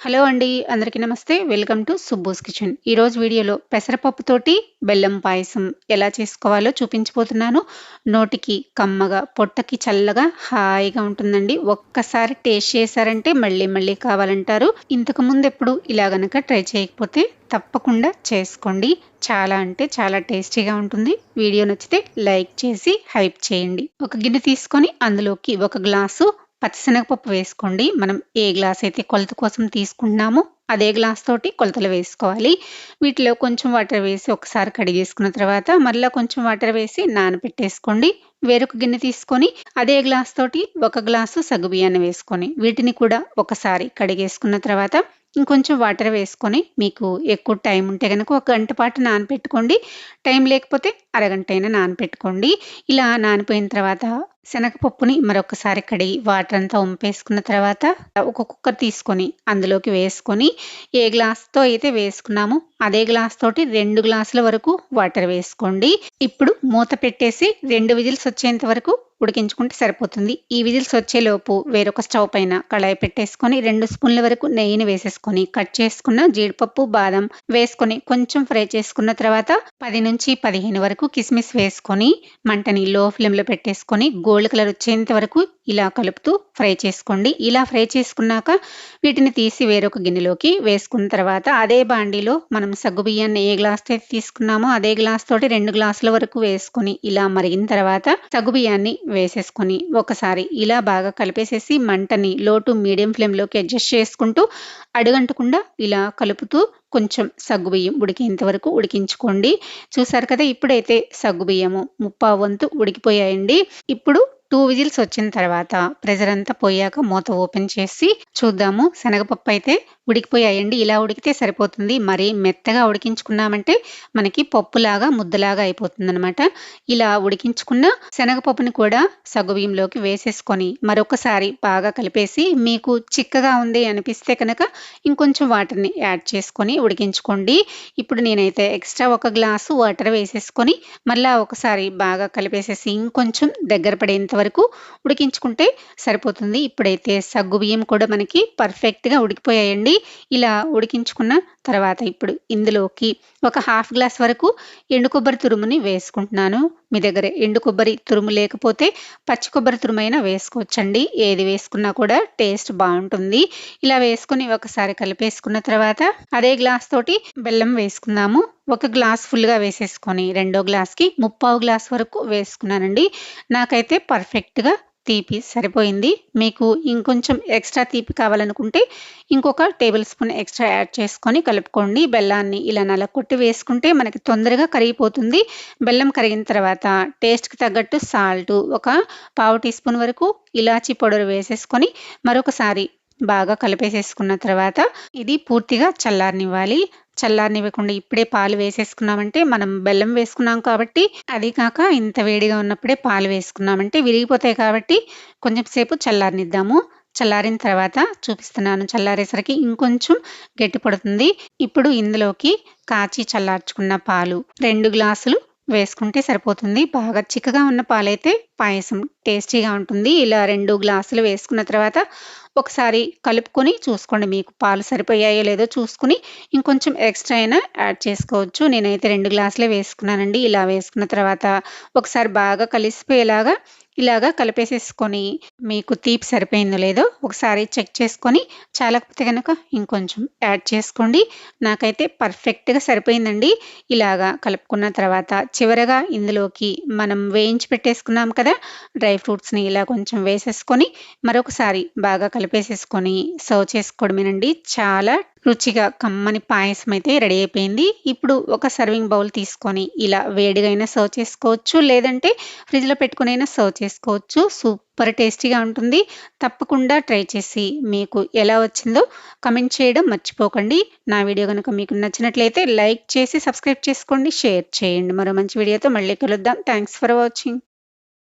Hello అండి. అందరికీ నమస్తే. Welcome to Subbu's kitchen. ఈరోజు వీడియోలో పెసరపప్పుతోటి బెల్లం పాయసం ఎలా చేసుకోవాలో చూపించబోతున్నాను. నోటికి కమ్మగా, పొట్టకి చల్లగా, హాయిగా ఉంటుందండి. ఒక్కసారి టేస్ట్ చేశారంటే మళ్ళీ మళ్ళీ కావాలంటారు. ఇంతకు ముందు ఎప్పుడు ఇలా గనక ట్రై చేయకపోతే తప్పకుండా చేసుకోండి. చాలా అంటే చాలా టేస్టీగా ఉంటుంది. వీడియో నచ్చితే లైక్ చేసి హైప్ చేయండి. ఒక గిన్నె తీసుకొని అందులోకి ఒక గ్లాసు పచ్చిశనగపప్పు వేసుకోండి. మనం ఏ గ్లాస్ అయితే కొలత కోసం తీసుకుంటున్నామో అదే గ్లాస్ తోటి కొలతలు వేసుకోవాలి. వీటిలో కొంచెం వాటర్ వేసి ఒకసారి కడిగేసుకున్న తర్వాత మళ్ళీ కొంచెం వాటర్ వేసి నానబెట్టేసుకోండి. వేరొక గిన్నె తీసుకొని అదే గ్లాస్ తోటి ఒక గ్లాసు సగ్గుబియ్యాన్ని వేసుకొని వీటిని కూడా ఒకసారి కడిగేసుకున్న తర్వాత ఇంకొంచెం వాటర్ వేసుకొని మీకు ఎక్కువ టైం ఉంటే గనక ఒక గంట పాటు నానబెట్టుకోండి. టైం లేకపోతే అరగంట అయినా నానబెట్టుకోండి. ఇలా నానిపోయిన తర్వాత శనగపప్పుని మరొకసారి కడిగి వాటర్ అంతా వంపేసుకున్న తర్వాత ఒక కుక్కర్ తీసుకొని అందులోకి వేసుకొని ఏ గ్లాస్తో అయితే వేసుకున్నామో అదే గ్లాస్ తోటి 2 గ్లాసుల వరకు వాటర్ వేసుకోండి. ఇప్పుడు మూత పెట్టేసి 2 విజిల్స్ వచ్చేంత వరకు ఉడికించుకుంటే సరిపోతుంది. ఈ విజిల్స్ వచ్చేలోపు వేరొక స్టవ్ పైన కళాయి పెట్టేసుకొని 2 స్పూన్ల వరకు నెయ్యిని వేసేసుకొని కట్ చేసుకున్న జీడిపప్పు, బాదం వేసుకొని కొంచెం ఫ్రై చేసుకున్న తర్వాత 10 నుంచి 15 వరకు కిస్మిస్ వేసుకొని మంటని లో ఫ్లేమ్లో పెట్టేసుకొని గోల్డ్ కలర్ వచ్చేంత వరకు ఇలా కలుపుతూ ఫ్రై చేసుకోండి. ఇలా ఫ్రై చేసుకున్నాక వీటిని తీసి వేరొక గిన్నెలోకి వేసుకున్న తర్వాత అదే బాండీలో మనం సగ్గుబియ్యాన్ని ఏ గ్లాస్ అయితే తీసుకున్నామో అదే గ్లాస్ తోటి 2 గ్లాసుల వరకు వేసుకొని ఇలా మరిగిన తర్వాత సగ్గుబియ్యాన్ని వేసేసుకొని ఒకసారి ఇలా బాగా కలిపేసేసి మంటని లో టు మీడియం ఫ్లేమ్లోకి అడ్జస్ట్ చేసుకుంటూ అడుగంటకుండా ఇలా కలుపుతూ కొంచెం సగ్గుబియ్యం ఉడికేంత వరకు ఉడికించుకోండి. చూసారు కదా, ఇప్పుడైతే సగ్గుబియ్యము ముప్పావు వంతు ఉడికిపోయాయండి. ఇప్పుడు 2 విజిల్స్ వచ్చిన తర్వాత ప్రెషర్ అంతా పోయాక మూత ఓపెన్ చేసి చూద్దాము. శనగపప్పు అయితే ఉడికిపోయాయండి. ఇలా ఉడికితే సరిపోతుంది. మరి మెత్తగా ఉడికించుకున్నామంటే మనకి పప్పులాగా ముద్దలాగా అయిపోతుంది అనమాట. ఇలా ఉడికించుకున్న శనగపప్పుని కూడా సగ్గుబియ్యంలోకి వేసేసుకొని మరొకసారి బాగా కలిపేసి మీకు చిక్కగా ఉంది అనిపిస్తే కనుక ఇంకొంచెం వాటర్ని యాడ్ చేసుకొని ఉడికించుకోండి. ఇప్పుడు నేనైతే ఎక్స్ట్రా ఒక గ్లాసు వాటర్ వేసేసుకొని మళ్ళా ఒకసారి బాగా కలిపేసేసి ఇంకొంచెం దగ్గర పడేంత వరకు ఉడికించుకుంటే సరిపోతుంది. ఇప్పుడైతే సగ్గుబియ్యం కూడా మనకి పర్ఫెక్ట్గా ఉడికిపోయాయండి. ఇలా ఉడికించుకున్న తర్వాత ఇప్పుడు ఇందులోకి ఒక హాఫ్ గ్లాస్ వరకు ఎండు కొబ్బరి తురుముని వేసుకుంటున్నాను. మీ దగ్గర ఎండు కొబ్బరి తురుము లేకపోతే పచ్చి కొబ్బరి తురుమైనా వేసుకోవచ్చండి. ఏది వేసుకున్నా కూడా టేస్ట్ బాగుంటుంది. ఇలా వేసుకుని ఒకసారి కలిపేసుకున్న తర్వాత అదే గ్లాస్ తోటి బెల్లం వేసుకుందాము. ఒక గ్లాస్ ఫుల్గా వేసేసుకొని రెండో గ్లాస్కి ముప్పావు గ్లాస్ వరకు వేసుకున్నానండి. నాకైతే పర్ఫెక్ట్గా తీపి సరిపోయింది. మీకు ఇంకొంచెం ఎక్స్ట్రా తీపి కావాలనుకుంటే ఇంకొక టేబుల్ స్పూన్ ఎక్స్ట్రా యాడ్ చేసుకొని కలుపుకోండి. బెల్లాన్ని ఇలా నలకొట్టి వేసుకుంటే మనకి తొందరగా కరిగిపోతుంది. బెల్లం కరిగిన తర్వాత టేస్ట్కి తగ్గట్టు సాల్ట్ ఒక పావు టీ స్పూన్ వరకు ఇలాచీ పౌడర్ వేసేసుకొని మరొకసారి బాగా కలిపేసేసుకున్న తర్వాత ఇది పూర్తిగా చల్లారనివ్వాలి. చల్లారనివ్వకుండా ఇప్పుడే పాలు వేసేసుకున్నామంటే మనం బెల్లం వేసుకున్నాం కాబట్టి అది కాక ఇంత వేడిగా ఉన్నప్పుడే పాలు వేసుకున్నామంటే విరిగిపోతాయి కాబట్టి కొంచెం సేపు చల్లారనిద్దాము. చల్లారిన తర్వాత చూపిస్తున్నాను. చల్లారేసరికి ఇంకొంచెం గట్టి పడుతుంది. ఇప్పుడు ఇందులోకి కాచి చల్లార్చుకున్న పాలు 2 గ్లాసులు వేసుకుంటే సరిపోతుంది. బాగా చిక్కగా ఉన్న పాలైతే పాయసం టేస్టీగా ఉంటుంది. ఇలా 2 గ్లాసులు వేసుకున్న తర్వాత ఒకసారి కలుపుకొని చూసుకోండి. మీకు పాలు సరిపోయాయో లేదో చూసుకుని ఇంకొంచెం ఎక్స్ట్రా అయినా యాడ్ చేసుకోవచ్చు. నేనైతే 2 గ్లాసులే వేసుకున్నానండి. ఇలా వేసుకున్న తర్వాత ఒకసారి బాగా కలిసిపోయేలాగా ఇలాగా కలిపేసేసుకొని మీకు తీపి సరిపోయిందో లేదో ఒకసారి చెక్ చేసుకొని చాలకపోతే కనుక ఇంకొంచెం యాడ్ చేసుకోండి. నాకైతే పర్ఫెక్ట్గా సరిపోయిందండి. ఇలాగా కలుపుకున్న తర్వాత చివరగా ఇందులోకి మనం వేయించి పెట్టేసుకున్నాం కదా డ్రై ఫ్రూట్స్ని ఇలా కొంచెం వేసేసుకొని మరొకసారి బాగా కలిపేసేసుకొని సర్వ్ చేసుకోవడమేనండి. చాలా రుచిగా కమ్మని పాయసం అయితే రెడీ అయిపోయింది. ఇప్పుడు ఒక సర్వింగ్ బౌల్ తీసుకొని ఇలా వేడిగా అయినా సర్వ్ చేసుకోవచ్చు, లేదంటే ఫ్రిడ్జ్లో పెట్టుకునైనా సర్వ్ చేసుకోవచ్చు. సూపర్ టేస్టీగా ఉంటుంది. తప్పకుండా ట్రై చేసి మీకు ఎలా వచ్చిందో కమెంట్ చేయడం మర్చిపోకండి. నా వీడియో కనుక మీకు నచ్చినట్లయితే లైక్ చేసి సబ్స్క్రైబ్ చేసుకోండి, షేర్ చేయండి. మరో మంచి వీడియోతో మళ్ళీ కలుద్దాం. Thanks for watching.